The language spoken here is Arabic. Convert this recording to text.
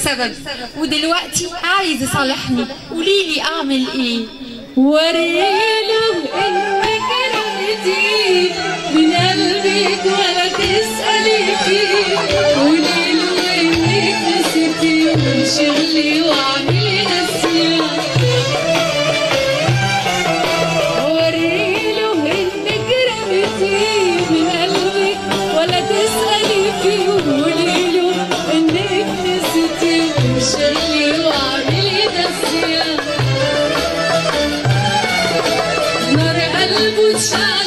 سبب، ودلوقتي عايز يصالحني، قوليلي اعمل ايه؟ وريله انك رميتيه من قلبك ولا تسألي فيه، قوليله انك نسيتيه وانشغلي واعملي نسيان. وريله انك رميتيه من قلبك ولا تسألي فيه، قوليله انك نسيتيه وانشغلي واعملي نسيان. نار قلبه اتشعل